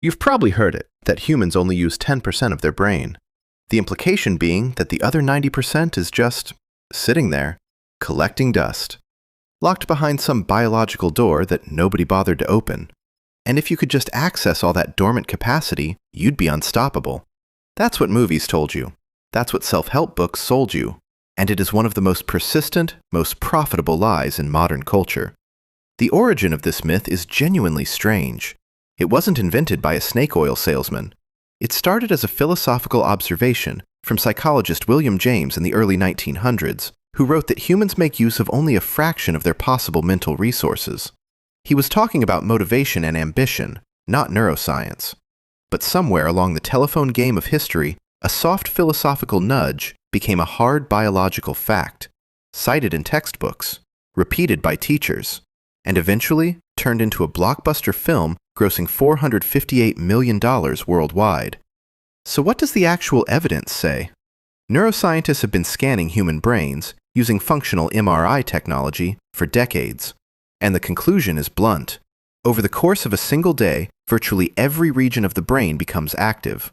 You've probably heard it, that humans only use 10% of their brain. The implication being that the other 90% is just sitting there, collecting dust, locked behind some biological door that nobody bothered to open. And if you could just access all that dormant capacity, you'd be unstoppable. That's what movies told you. That's what self-help books sold you. And it is one of the most persistent, most profitable lies in modern culture. The origin of this myth is genuinely strange. It wasn't invented by a snake oil salesman. It started as a philosophical observation from psychologist William James in the early 1900s, who wrote that humans make use of only a fraction of their possible mental resources. He was talking about motivation and ambition, not neuroscience. But somewhere along the telephone game of history, a soft philosophical nudge became a hard biological fact, cited in textbooks, repeated by teachers, and eventually turned into a blockbuster film grossing $458 million worldwide. So what does the actual evidence say? Neuroscientists have been scanning human brains using functional MRI technology for decades, and the conclusion is blunt. Over the course of a single day, virtually every region of the brain becomes active.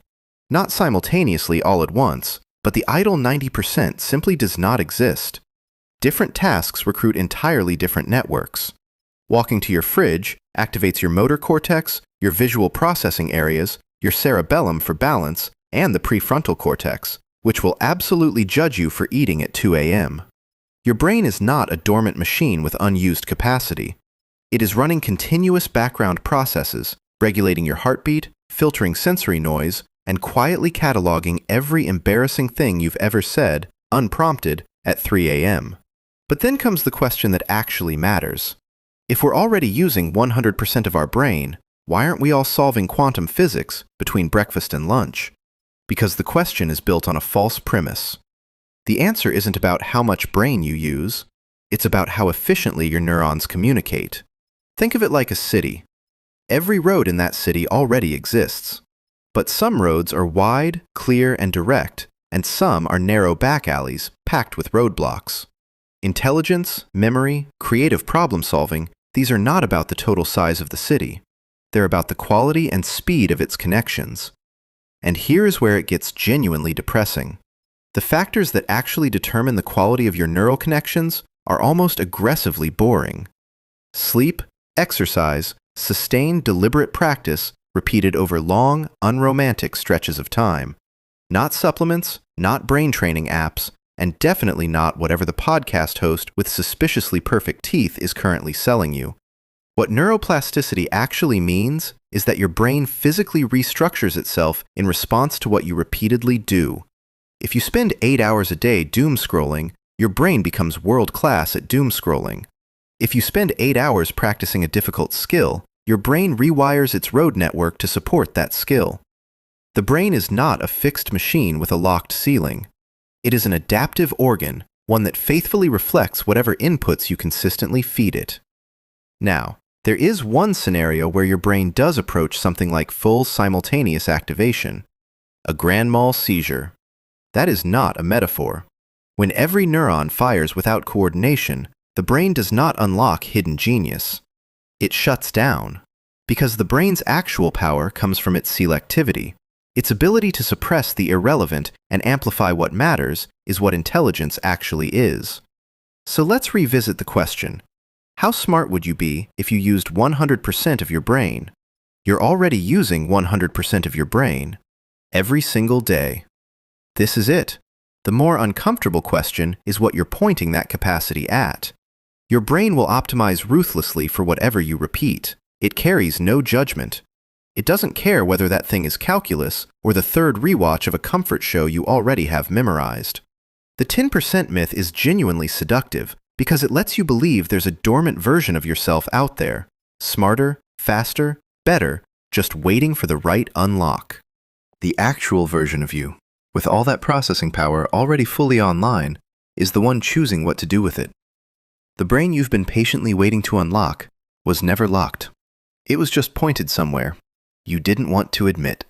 Not simultaneously all at once, but the idle 90% simply does not exist. Different tasks recruit entirely different networks. Walking to your fridge activates your motor cortex, your visual processing areas, your cerebellum for balance, and the prefrontal cortex, which will absolutely judge you for eating at 2 a.m. Your brain is not a dormant machine with unused capacity. It is running continuous background processes, regulating your heartbeat, filtering sensory noise, and quietly cataloging every embarrassing thing you've ever said, unprompted, at 3 a.m. But then comes the question that actually matters. If we're already using 100% of our brain, why aren't we all solving quantum physics between breakfast and lunch? Because the question is built on a false premise. The answer isn't about how much brain you use, it's about how efficiently your neurons communicate. Think of it like a city. Every road in that city already exists. But some roads are wide, clear, and direct, and some are narrow back alleys packed with roadblocks. Intelligence, memory, creative problem-solving, these are not about the total size of the city. They're about the quality and speed of its connections. And here is where it gets genuinely depressing. The factors that actually determine the quality of your neural connections are almost aggressively boring. Sleep, exercise, sustained deliberate practice repeated over long, unromantic stretches of time. Not supplements, not brain training apps, and definitely not whatever the podcast host with suspiciously perfect teeth is currently selling you. What neuroplasticity actually means is that your brain physically restructures itself in response to what you repeatedly do. If you spend 8 hours a day doom scrolling, your brain becomes world-class at doom scrolling. If you spend 8 hours practicing a difficult skill, your brain rewires its road network to support that skill. The brain is not a fixed machine with a locked ceiling. It is an adaptive organ, one that faithfully reflects whatever inputs you consistently feed it. Now, there is one scenario where your brain does approach something like full simultaneous activation, a grand mal seizure. That is not a metaphor. When every neuron fires without coordination, the brain does not unlock hidden genius. It shuts down, because the brain's actual power comes from its selectivity. Its ability to suppress the irrelevant and amplify what matters is what intelligence actually is. So let's revisit the question. How smart would you be if you used 100% of your brain? You're already using 100% of your brain every single day. This is it. The more uncomfortable question is what you're pointing that capacity at. Your brain will optimize ruthlessly for whatever you repeat. It carries no judgment. It doesn't care whether that thing is calculus or the third rewatch of a comfort show you already have memorized. The 10% myth is genuinely seductive because it lets you believe there's a dormant version of yourself out there, smarter, faster, better, just waiting for the right unlock. The actual version of you, with all that processing power already fully online, is the one choosing what to do with it. The brain you've been patiently waiting to unlock was never locked. It was just pointed somewhere you didn't want to admit.